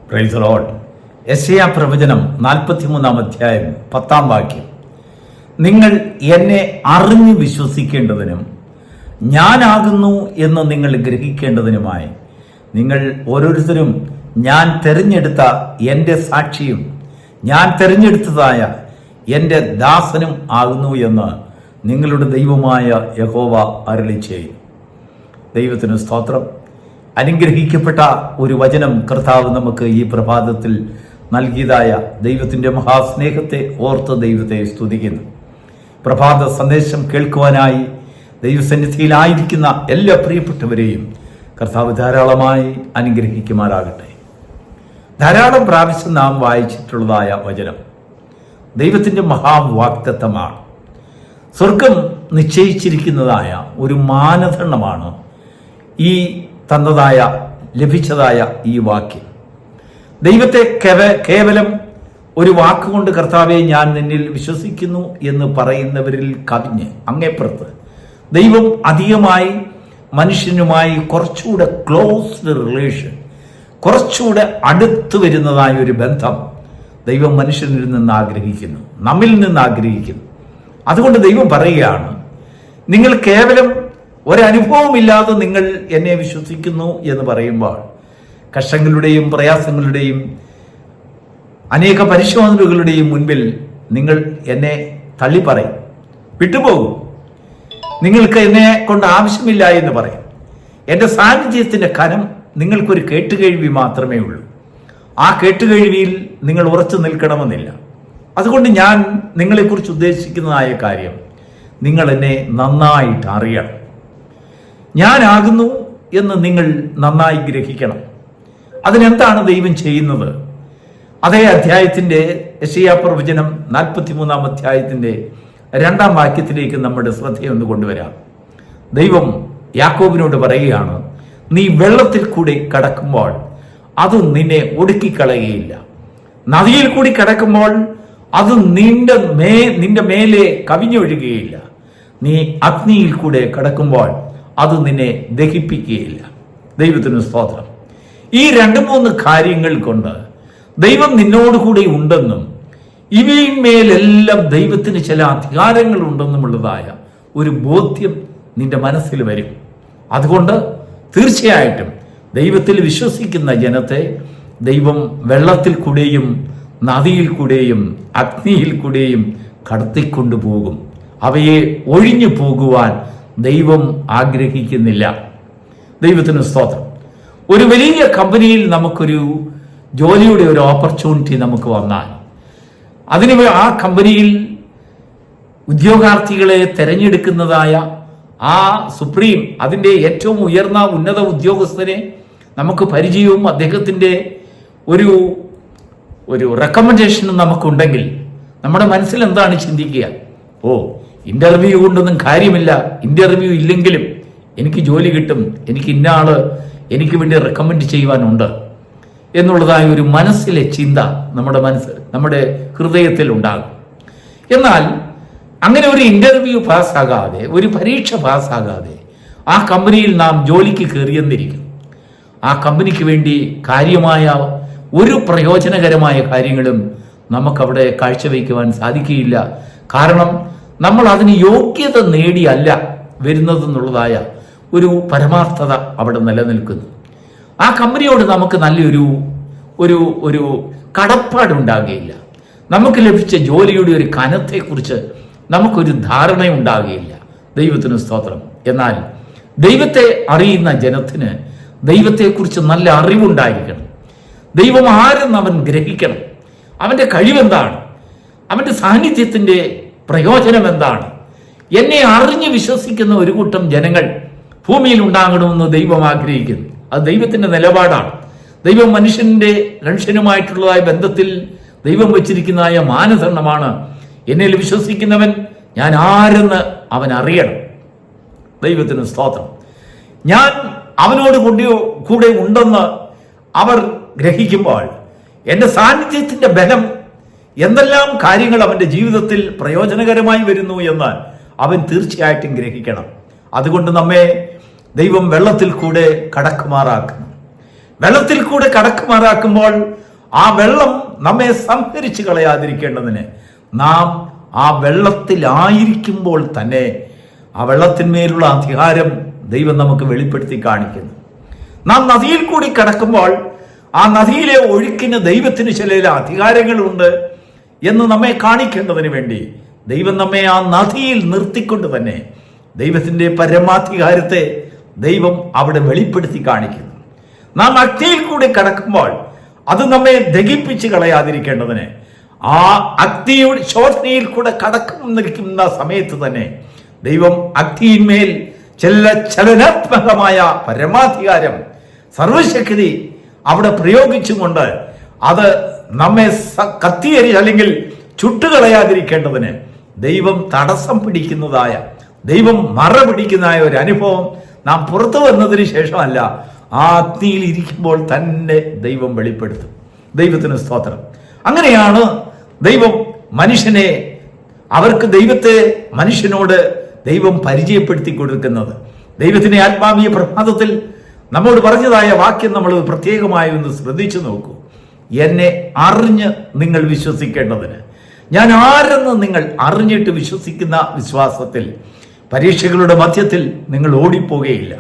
Praise the Lord. യെശയ്യാ പ്രവചനം 43 അധ്യായം 10 വാക്യം. നിങ്ങൾ എന്നെ അറിഞ്ഞു വിശ്വസിക്കേണ്ടതിനും ഞാനാകുന്നു എന്ന് നിങ്ങൾ ഗ്രഹിക്കേണ്ടതിനുമായി നിങ്ങൾ ഓരോരുത്തരും ഞാൻ തെരഞ്ഞെടുത്ത എൻ്റെ സാക്ഷിയും ഞാൻ തെരഞ്ഞെടുത്തതായ എൻ്റെ ദാസനും ആകുന്നു എന്ന് നിങ്ങളുടെ ദൈവമായ യഹോവ അരുളിച്ചെയ്യും. ദൈവത്തിന് സ്തോത്രം. അനുഗ്രഹിക്കപ്പെട്ട ഒരു വചനം കർത്താവ് നമുക്ക് ഈ പ്രഭാതത്തിൽ നൽകിയതായ ദൈവത്തിൻ്റെ മഹാസ്നേഹത്തെ ഓർത്ത് ദൈവത്തെ സ്തുതിക്കുന്നു. പ്രഭാത സന്ദേശം കേൾക്കുവാനായി ദൈവസന്നിധിയിലായിരിക്കുന്ന എല്ലാ പ്രിയപ്പെട്ടവരെയും കർത്താവ് ധാരാളമായി അനുഗ്രഹിക്കുമാറാകട്ടെ. ധാരാളം പ്രാവശ്യം നാം വായിച്ചിട്ടുള്ളതായ വചനം ദൈവത്തിൻ്റെ മഹാവാഗ്ദത്തമാണ്. സ്വർഗം നിശ്ചയിച്ചിരിക്കുന്നതായ ഒരു മാനദണ്ഡമാണ് ഈ ലഭിച്ചതായ ഈ വാക്യം. ദൈവത്തെ കേവലം ഒരു വാക്കുകൊണ്ട് കർത്താവെ ഞാൻ നിന്നിൽ വിശ്വസിക്കുന്നു എന്ന് പറയുന്നവരിൽ കവിഞ്ഞ് അങ്ങേപ്പുറത്ത് ദൈവം അധികമായി മനുഷ്യനുമായി കുറച്ചുകൂടെ ക്ലോസ്ഡ് റിലേഷൻ, കുറച്ചുകൂടെ അടുത്ത് വരുന്നതായ ഒരു ബന്ധം ദൈവം മനുഷ്യനിൽ നിന്ന് ആഗ്രഹിക്കുന്നു, നമ്മിൽ നിന്ന് ആഗ്രഹിക്കുന്നു. അതുകൊണ്ട് ദൈവം പറയുകയാണ്, നിങ്ങൾ കേവലം ഒരനുഭവമില്ലാതെ നിങ്ങൾ എന്നെ വിശ്വസിക്കുന്നു എന്ന് പറയുമ്പോൾ കഷ്ടങ്ങളുടെയും പ്രയാസങ്ങളുടെയും അനേക പരിശോധനകളുടെയും മുൻപിൽ നിങ്ങൾ എന്നെ തള്ളിപ്പറയും, വിട്ടുപോകും. നിങ്ങൾക്ക് എന്നെ കൊണ്ട് ആവശ്യമില്ല എന്ന് പറയും. എൻ്റെ സാന്നിധ്യത്തിൻ്റെ കനം നിങ്ങൾക്കൊരു കേട്ടുകേഴ്വി മാത്രമേ ഉള്ളൂ. ആ കേട്ടുകേഴ്വിയിൽ നിങ്ങൾ ഉറച്ചു നിൽക്കണമെന്നില്ല. അതുകൊണ്ട് ഞാൻ നിങ്ങളെക്കുറിച്ച് ഉദ്ദേശിക്കുന്നതായ കാര്യം നിങ്ങൾ എന്നെ നന്നായിട്ട് അറിയണം. ഞാനാകുന്നു എന്ന് നിങ്ങൾ നന്നായി ഗ്രഹിക്കണം. അതിനെന്താണ് ദൈവം ചെയ്യുന്നത്? അതേ അധ്യായത്തിൻ്റെ യെശയ്യാ പ്രവചനം 43 അധ്യായത്തിൻ്റെ 2 വാക്യത്തിലേക്ക് നമ്മുടെ ശ്രദ്ധയൊന്ന് കൊണ്ടുവരാം. ദൈവം യാക്കോബിനോട് പറയുകയാണ്, നീ വെള്ളത്തിൽ കൂടി കടക്കുമ്പോൾ അത് നിന്നെ ഒടുക്കിക്കളയുകയില്ല. നദിയിൽ കൂടി കടക്കുമ്പോൾ അത് നിന്റെ മേലെ കവിഞ്ഞൊഴുകുകയില്ല. നീ അഗ്നിയിൽ കൂടെ കടക്കുമ്പോൾ അത് നിന്നെ ദഹിപ്പിക്കുകയില്ല. ദൈവത്തിന് സ്തോത്രം. ഈ 2-3 കാര്യങ്ങൾ കൊണ്ട് ദൈവം നിന്നോടുകൂടി ഉണ്ടെന്നും ഇവയിന്മേലെല്ലാം ദൈവത്തിന് ചില അധികാരങ്ങൾ ഉണ്ടെന്നുമുള്ളതായ ഒരു ബോധ്യം നിന്റെ മനസ്സിൽ വരും. അതുകൊണ്ട് തീർച്ചയായിട്ടും ദൈവത്തിൽ വിശ്വസിക്കുന്ന ജനത്തെ ദൈവം വെള്ളത്തിൽ കൂടെയും നദിയിൽ കൂടെയും അഗ്നിയിൽ കൂടെയും കടത്തിക്കൊണ്ടുപോകും. അവയെ ഒഴിഞ്ഞു പോകുവാൻ ദൈവം ആഗ്രഹിക്കുന്നില്ല. ദൈവത്തിന് സ്തോത്രം. ഒരു വലിയ കമ്പനിയിൽ നമുക്കൊരു ജോലിയുടെ ഒരു ഓപ്പർച്യൂണിറ്റി നമുക്ക് വന്നാൽ ആ കമ്പനിയിൽ ഉദ്യോഗാർത്ഥികളെ തിരഞ്ഞെടുക്കുന്നതായ ആ സുപ്രീം, അതിൻ്റെ ഏറ്റവും ഉയർന്ന ഉന്നത ഉദ്യോഗസ്ഥനെ നമുക്ക് പരിചയവും അദ്ദേഹത്തിൻ്റെ ഒരു റെക്കമെൻഡേഷനും നമുക്കുണ്ടെങ്കിൽ നമ്മുടെ മനസ്സിൽ എന്താണ് ചിന്തിക്കുക? ഇന്റർവ്യൂ കൊണ്ടൊന്നും കാര്യമില്ല, ഇന്റർവ്യൂ ഇല്ലെങ്കിലും എനിക്ക് ജോലി കിട്ടും, എനിക്ക് ഇന്ന ആള് എനിക്ക് വേണ്ടി റെക്കമെൻഡ് ചെയ്യുവാനുണ്ട് എന്നുള്ളതായ ഒരു മനസ്സിലെ ചിന്ത നമ്മുടെ ഹൃദയത്തിൽ ഉണ്ടാകും. എന്നാൽ അങ്ങനെ ഒരു ഇന്റർവ്യൂ പാസ്സാകാതെ, ഒരു പരീക്ഷ പാസ്സാകാതെ ആ കമ്പനിയിൽ നാം ജോലിക്ക് കയറിയെന്നിരിക്കും. ആ കമ്പനിക്ക് വേണ്ടി കാര്യമായ ഒരു പ്രയോജനകരമായ കാര്യങ്ങളും നമുക്കവിടെ കാഴ്ചവെക്കുവാൻ സാധിക്കുകയില്ല. കാരണം നമ്മൾ അതിന് യോഗ്യത നേടിയല്ല വരുന്നതെന്നുള്ളതായ ഒരു പരമാർത്ഥത അവിടെ നിലനിൽക്കുന്നു. ആ കമ്പനിയോട് നമുക്ക് നല്ലൊരു ഒരു കടപ്പാടുണ്ടാകുകയില്ല. നമുക്ക് ലഭിച്ച ജോലിയുടെ ഒരു കനത്തെക്കുറിച്ച് നമുക്കൊരു ധാരണയുണ്ടാകുകയില്ല. ദൈവത്തിന് സ്തോത്രം. എന്നാൽ ദൈവത്തെ അറിയുന്ന ജനത്തിന് ദൈവത്തെക്കുറിച്ച് നല്ല അറിവുണ്ടായിരിക്കണം. ദൈവം ആരെന്ന് അവൻ ഗ്രഹിക്കണം. അവൻ്റെ കഴിവെന്താണ്? അവൻ്റെ സാന്നിധ്യത്തിൻ്റെ പ്രയോജനം എന്താണ്? എന്നെ അറിഞ്ഞ് വിശ്വസിക്കുന്ന ഒരു കൂട്ടം ജനങ്ങൾ ഭൂമിയിൽ ഉണ്ടാകണമെന്ന് ദൈവം ആഗ്രഹിക്കുന്നു. അത് ദൈവത്തിൻ്റെ നിലപാടാണ്. ദൈവം മനുഷ്യനുമായിട്ടുള്ളതായ ബന്ധത്തിൽ ദൈവം വച്ചിരിക്കുന്നതായ മാനദണ്ഡമാണ്. എന്നിൽ വിശ്വസിക്കുന്നവൻ ഞാൻ ആരെന്ന് അവൻ അറിയണം. ദൈവത്തിന് സ്തോത്രം. ഞാൻ അവനോട് കൂടെ ഉണ്ടെന്ന് അവർ ഗ്രഹിക്കുമ്പോൾ എൻ്റെ സാന്നിധ്യത്തിൻ്റെ ബലം എന്തെല്ലാം കാര്യങ്ങൾ അവൻ്റെ ജീവിതത്തിൽ പ്രയോജനകരമായി വരുന്നു എന്ന് അവൻ തീർച്ചയായിട്ടും ഗ്രഹിക്കണം. അതുകൊണ്ട് നമ്മെ ദൈവം വെള്ളത്തിൽ കൂടെ കടക്കുമാറാക്കുന്നു. വെള്ളത്തിൽ കൂടെ കടക്കുമാറാക്കുമ്പോൾ ആ വെള്ളം നമ്മെ സംഹരിച്ചു കളയാതിരിക്കേണ്ടതിന് നാം ആ വെള്ളത്തിലായിരിക്കുമ്പോൾ തന്നെ ആ വെള്ളത്തിന്മേലുള്ള അധികാരം ദൈവം നമുക്ക് വെളിപ്പെടുത്തി കാണിക്കുന്നു. നാം നദിയിൽ കൂടി കടക്കുമ്പോൾ ആ നദിയിലെ ഒഴുക്കിന് ദൈവത്തിന് ചില അധികാരങ്ങളുണ്ട് എന്ന് നമ്മെ കാണിക്കേണ്ടതിന് വേണ്ടി ദൈവം നമ്മെ ആ നദിയിൽ നിർത്തിക്കൊണ്ട് തന്നെ ദൈവത്തിന്റെ പരമാധികാരത്തെ ദൈവം അവിടെ വെളിപ്പെടുത്തി കാണിക്കുന്നു. നാം അഗ്നിയിൽ കൂടി കടക്കുമ്പോൾ അത് നമ്മെ ദഹിപ്പിച്ച് കളയാതിരിക്കേണ്ടതിന് ആ അഗ്നിയുടെ ശോധനയിൽ കൂടെ കടക്കുന്ന സമയത്ത് തന്നെ ദൈവം അഗ്നിയിന്മേൽ ചില ചലനാത്മകമായ പരമാധികാരം, സർവശക്തി അവിടെ പ്രയോഗിച്ചുകൊണ്ട് അത് നമ്മെ കത്തിയരി അല്ലെങ്കിൽ ചുട്ടുകളയാതിരിക്കേണ്ടതിന് ദൈവം തടസ്സം പിടിക്കുന്നതായ, ദൈവം മറ പിടിക്കുന്നതായ ഒരു അനുഭവം നാം പുറത്തു വന്നതിന് ശേഷമല്ല, ആ അഗ്നിയിൽ ഇരിക്കുമ്പോൾ തന്നെ ദൈവം വെളിപ്പെടുത്തും. ദൈവത്തിന് സ്തോത്രം. അങ്ങനെയാണ് ദൈവം മനുഷ്യനെ, അവർക്ക് ദൈവത്തെ മനുഷ്യനോട് ദൈവം പരിചയപ്പെടുത്തി കൊടുക്കുന്നത്. ദൈവത്തിന്റെ ആത്മാവീയ പ്രഭാതത്തിൽ നമ്മോട് പറഞ്ഞതായ വാക്യം നമ്മൾ പ്രത്യേകമായി ഒന്ന് ശ്രദ്ധിച്ചു നോക്കൂ. എന്നെ അറിഞ്ഞ് നിങ്ങൾ വിശ്വസിക്കേണ്ടതിന്, ഞാൻ ആരെന്ന് നിങ്ങൾ അറിഞ്ഞിട്ട് വിശ്വസിക്കുന്ന വിശ്വാസത്തിൽ പരീക്ഷകളുടെ മധ്യത്തിൽ നിങ്ങൾ ഓടിപ്പോകുകയില്ല.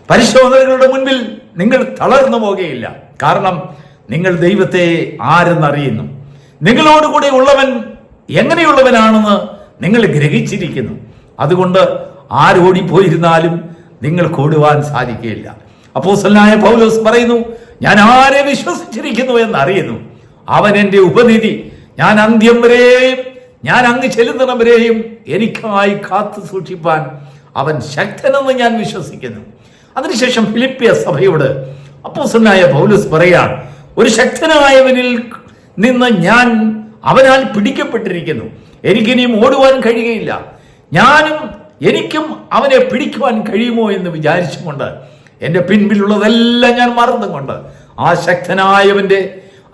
പരിശോധനകളുടെ മുൻപിൽ നിങ്ങൾ തളർന്നു പോകുകയില്ല. കാരണം നിങ്ങൾ ദൈവത്തെ ആരെന്നറിയുന്നു. നിങ്ങളോടുകൂടെ ഉള്ളവൻ എങ്ങനെയുള്ളവനാണെന്ന് നിങ്ങൾ ഗ്രഹിച്ചിരിക്കുന്നു. അതുകൊണ്ട് ആരോടിപ്പോയിരുന്നാലും നിങ്ങൾക്ക് ഓടുവാൻ സാധിക്കുകയില്ല. അപ്പോസ്തലനായ പൗലോസ് പറയുന്നു, ഞാൻ ആരെ വിശ്വസിച്ചിരിക്കുന്നു എന്നറിയുന്നു, അവൻ എൻ്റെ ഉപനിധി, ഞാൻ അന്ത്യം വരെയും, ഞാൻ അങ്ങ് ചെല്ലുന്നിടം വരെയും എനിക്കായി കാത്തു സൂക്ഷിപ്പാൻ അവൻ ശക്തനെന്ന് ഞാൻ വിശ്വസിക്കുന്നു. അതിനുശേഷം ഫിലിപ്പിയ സഭയോട് അപ്പോസ്തലനായ പൗലോസ് പറയാണ്, ഒരു ശക്തനായവനിൽ നിന്ന് ഞാൻ അവനാൽ പിടിക്കപ്പെട്ടിരിക്കുന്നു, എനിക്കിനിയും ഓടുവാൻ കഴിയുകയില്ല, എനിക്കും അവനെ പിടിക്കുവാൻ കഴിയുമോ എന്ന് വിചാരിച്ചുകൊണ്ട് എൻ്റെ പിൻപിലുള്ളതെല്ലാം ഞാൻ മറന്നുകൊണ്ട് ആ ശക്തനായവന്റെ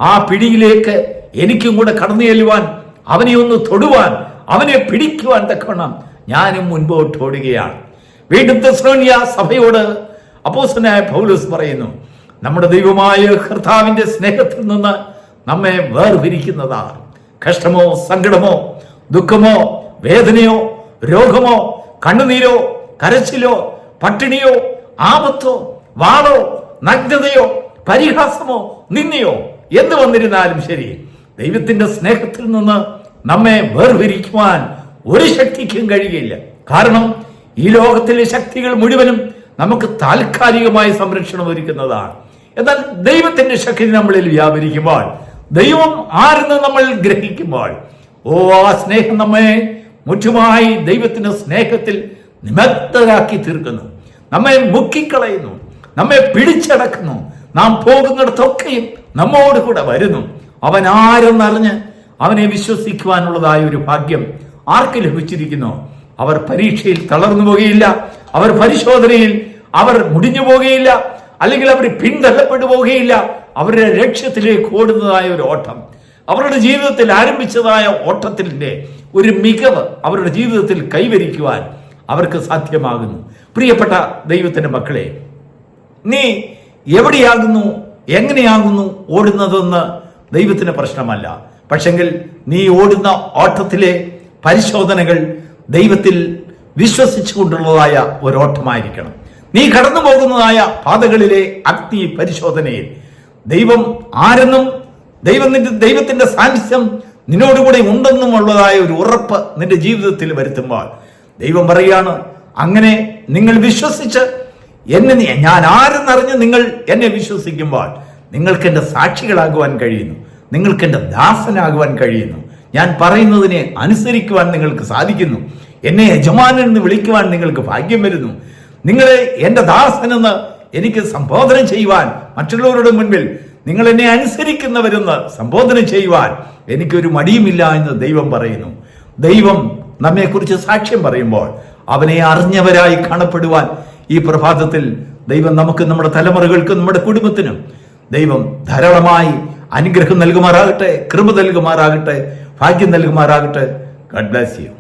ആ പിടിയിലേക്ക് എനിക്കും കൂടെ കടന്നു ചെല്ലുവാൻ, അവനെ ഒന്ന് തൊടുവാൻ, അവനെ പിടിക്കുവാൻ തക്കവണ്ണം ഞാനും മുൻപോട്ട് ഓടുകയാണ്. വീണ്ടും തെസ്സലോനിക്ക സഭയോട് അപ്പോസ്തലനായ പൗലോസ് പറയുന്നു, നമ്മുടെ ദൈവമായ കർത്താവിന്റെ സ്നേഹത്തിൽ നിന്ന് നമ്മെ വേർപിരിക്കുന്നതാണ് കഷ്ടമോ, സങ്കടമോ, ദുഃഖമോ, വേദനയോ, രോഗമോ, കണ്ണുനീരോ, കരച്ചിലോ, പട്ടിണിയോ, ആപത്തോ, വാളോ, നഗ്നതയോ, പരിഹാസമോ, നിന്ദയോ എന്ത് വന്നിരുന്നാലും ശരി, ദൈവത്തിന്റെ സ്നേഹത്തിൽ നിന്ന് നമ്മെ വേർപിരിക്കുവാൻ ഒരു ശക്തിക്കും കഴിയുകയില്ല. കാരണം ഈ ലോകത്തിലെ ശക്തികൾ മുഴുവനും നമുക്ക് താൽക്കാലികമായ സംരക്ഷണം ഒരുക്കുന്നതാണ്. എന്നാൽ ദൈവത്തിന്റെ ശക്തി നമ്മളിൽ വ്യാപരിക്കുമ്പോൾ, ദൈവം ആരെന്ന് നമ്മൾ ഗ്രഹിക്കുമ്പോൾ, ആ സ്നേഹം നമ്മെ മുറ്റുമായി ദൈവത്തിന്റെ സ്നേഹത്തിൽ നിമഗ്നരാക്കി തീർക്കുന്നു, നമ്മെ മുക്കിക്കളയുന്നു, നമ്മെ പിടിച്ചടക്കുന്നു. നാം പോകുന്നിടത്തൊക്കെയും നമ്മോട് കൂടെ വരുന്നു. അവൻ ആരെന്നറിഞ്ഞ് അവനെ വിശ്വസിക്കുവാനുള്ളതായ ഒരു ഭാഗ്യം ആർക്ക് ലഭിച്ചിരിക്കുന്നു, അവർ പരീക്ഷയിൽ തളർന്നു പോകുകയില്ല, അവർ പരിശോധനയിൽ അവർ മുടിഞ്ഞു പോകുകയില്ല, അല്ലെങ്കിൽ അവർ പിന്തള്ളപ്പെട്ടു പോകുകയില്ല. അവരുടെ ലക്ഷ്യത്തിലേക്ക് ഓടുന്നതായ ഒരു ഓട്ടം, അവരുടെ ജീവിതത്തിൽ ആരംഭിച്ചതായ ഓട്ടത്തിന്റെ ഒരു മികവ് അവരുടെ ജീവിതത്തിൽ കൈവരിക്കുവാൻ അവർക്ക് സാധ്യമാകുന്നു. പ്രിയപ്പെട്ട ദൈവത്തിന്റെ മക്കളെ, നീ എവിടെയാകുന്നു, എങ്ങനെയാകുന്നു ഓടുന്നതെന്ന് ദൈവത്തിന് പ്രശ്നമല്ല. പക്ഷെങ്കിൽ നീ ഓടുന്ന ഓട്ടത്തിലെ പരിശോധനകൾ ദൈവത്തിൽ വിശ്വസിച്ചുകൊണ്ടുള്ളതായ ഒരോട്ടമായിരിക്കണം. നീ കടന്നു പോകുന്നതായ പാതകളിലെ അഗ്നി പരിശോധനയിൽ ദൈവം ആരെന്നും ദൈവത്തിന്റെ സാന്നിധ്യം നിന്നോടുകൂടെ ഉണ്ടെന്നുമുള്ളതായ ഒരു ഉറപ്പ് നിന്റെ ജീവിതത്തിൽ വരുത്തുമ്പോൾ ദൈവം പറയാണ്, അങ്ങനെ നിങ്ങൾ വിശ്വസിച്ച് ഞാൻ ആരെന്നറിഞ്ഞ് നിങ്ങൾ എന്നെ വിശ്വസിക്കുമ്പോൾ നിങ്ങൾക്ക് എൻ്റെ സാക്ഷികളാകുവാൻ കഴിയുന്നു, നിങ്ങൾക്ക് എൻ്റെ ദാസനാകുവാൻ കഴിയുന്നു, ഞാൻ പറയുന്നതിനെ അനുസരിക്കുവാൻ നിങ്ങൾക്ക് സാധിക്കുന്നു, എന്നെ യജമാനൻ എന്ന് വിളിക്കുവാൻ നിങ്ങൾക്ക് ഭാഗ്യം വരുന്നു, നിങ്ങളെ എൻ്റെ ദാസനെന്ന് എനിക്ക് സംബോധന ചെയ്യുവാൻ, മറ്റുള്ളവരുടെ മുൻപിൽ നിങ്ങൾ എന്നെ അനുസരിക്കുന്നവരെന്ന് സംബോധന ചെയ്യുവാൻ എനിക്കൊരു മടിയുമില്ല എന്ന് ദൈവം പറയുന്നു. ദൈവം നമ്മെക്കുറിച്ച് സാക്ഷ്യം പറയുമ്പോൾ അവനെ അറിഞ്ഞവരായി കാണപ്പെടുവാൻ ഈ പ്രഭാതത്തിൽ ദൈവം നമുക്ക്, നമ്മുടെ തലമുറകൾക്കും നമ്മുടെ കുടുംബത്തിനും ദൈവം ധാരാളമായി അനുഗ്രഹം നൽകുമാറാകട്ടെ, കൃപ നൽകുമാറാകട്ടെ, ഭാഗ്യം നൽകുമാറാകട്ടെ. God bless you.